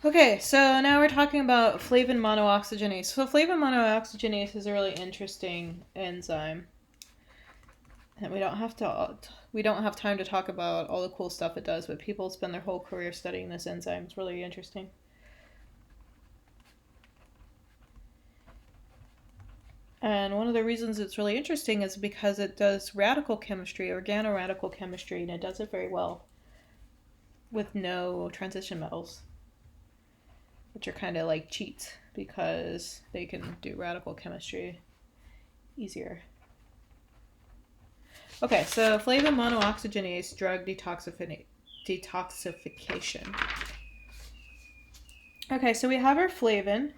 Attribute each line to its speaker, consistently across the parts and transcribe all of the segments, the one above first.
Speaker 1: Okay, so now we're talking about flavin monooxygenase. So flavin monooxygenase is a really interesting enzyme, and we don't have time to talk about all the cool stuff it does, but people spend their whole career studying this enzyme. It's really interesting. And one of the reasons it's really interesting is because it does radical chemistry, organoradical chemistry, and it does it very well with no transition metals, which are kind of like cheats because they can do radical chemistry easier. Okay, so flavin monooxygenase drug detoxification. Okay, so we have our flavin.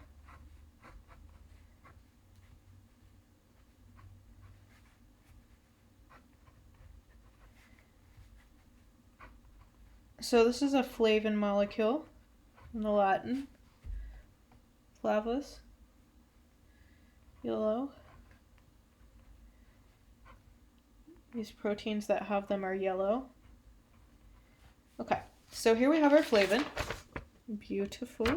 Speaker 1: So this is a flavin molecule in the Latin. Flavus. Yellow. These proteins that have them are yellow. Okay, so here we have our flavin. Beautiful.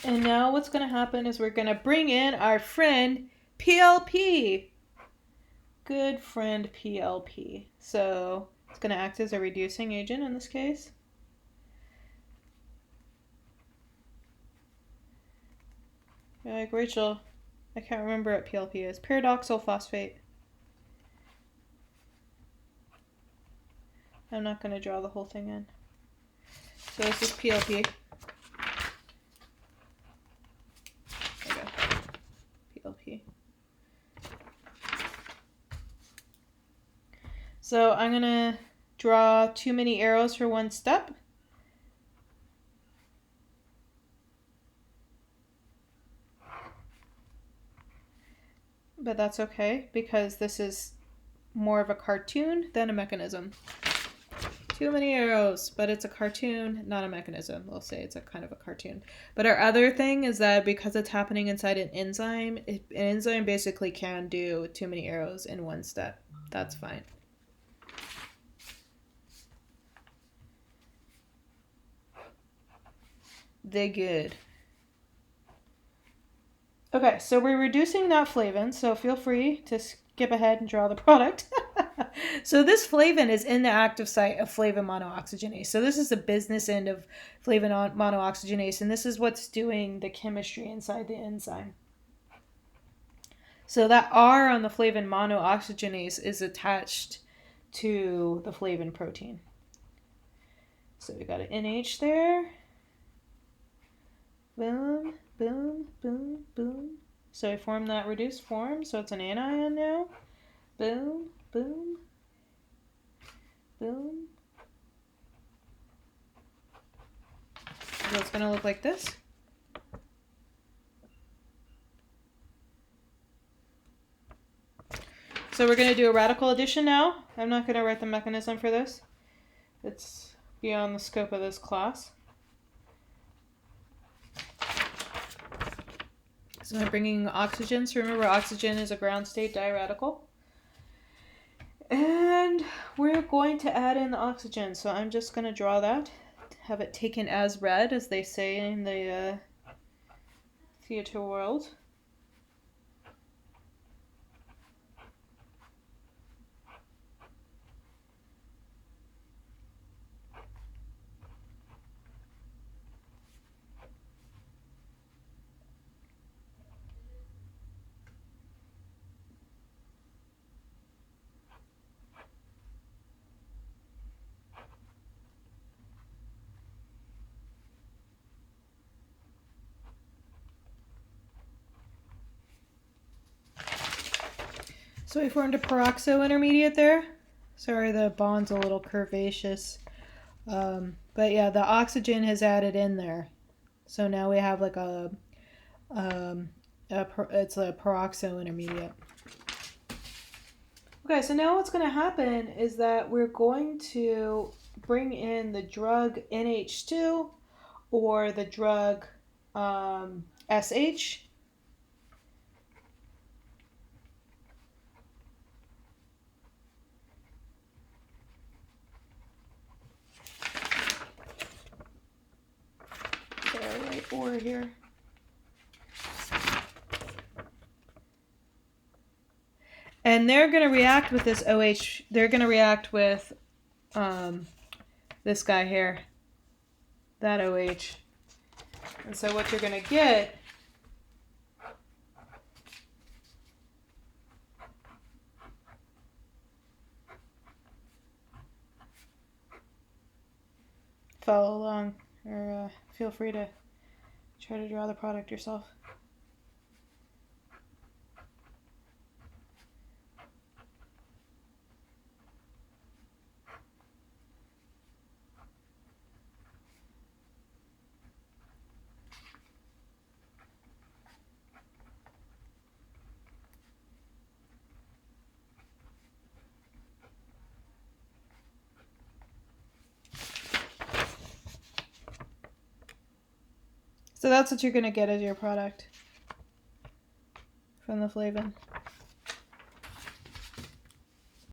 Speaker 1: And now what's going to happen is we're going to bring in our friend PLP. Good friend PLP. So it's going to act as a reducing agent in this case. Like Rachel, I can't remember what PLP is. Pyridoxal phosphate. I'm not going to draw the whole thing in. So this is PLP. There we go. PLP. So I'm going to draw too many arrows for one step. But that's okay because this is more of a cartoon than a mechanism. Too many arrows, but it's a cartoon, not a mechanism. We'll say it's a kind of a cartoon. But our other thing is that because it's happening inside an enzyme basically can do too many arrows in one step. That's fine. They're good. Okay, so we're reducing that flavin, so feel free to skip ahead and draw the product. So this flavin is in the active site of flavin monooxygenase. So this is the business end of flavin monooxygenase, and this is what's doing the chemistry inside the enzyme. So that R on the flavin monooxygenase is attached to the flavin protein. So we got an NH there. Boom, boom, boom, boom. So I form that reduced form, so it's an anion now. Boom, boom, boom. So it's going to look like this. So we're going to do a radical addition now. I'm not going to write the mechanism for this. It's beyond the scope of this class. So I'm bringing oxygen. So remember, oxygen is a ground state diradical. And we're going to add in the oxygen. So I'm just going to draw that. Have it taken as read, as they say in the theater world. So we formed a peroxo intermediate there. Sorry, the bond's a little curvaceous. But yeah, the oxygen has added in there. So now we have like it's a peroxo intermediate. Okay, so now what's going to happen is that we're going to bring in the drug NH2 or the drug SH. gotta write or here. And they're going to react with this OH. They're going to react with this guy here, that OH. And so what you're going to get follow along, or feel free to try to draw the product yourself. So that's what you're going to get as your product from the Flavin.